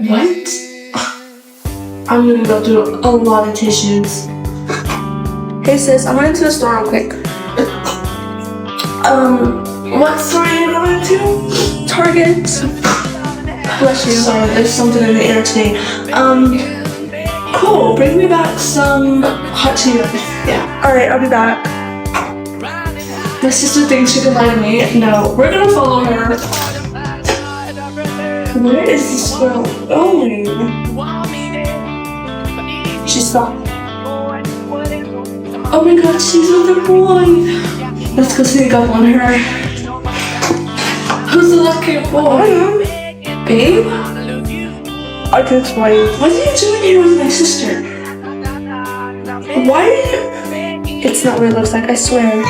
What? I'm gonna go through a lot of tissues. Hey sis, I went into the store real quick. What store are you going to? Target. Bless you. Sorry, there's something in the air today. Cool. Bring me back some hot Cheetos. Yeah. Alright, I'll be back. My sister thinks she can lie to me. No, we're gonna follow her. Where is this girl going? She stopped. Oh my god, she's with a boy. Let's go sneak up on her. Who's the lucky boy? Babe? I can explain. What are you doing here with my sister? Why are you... It's not what it looks like, I swear.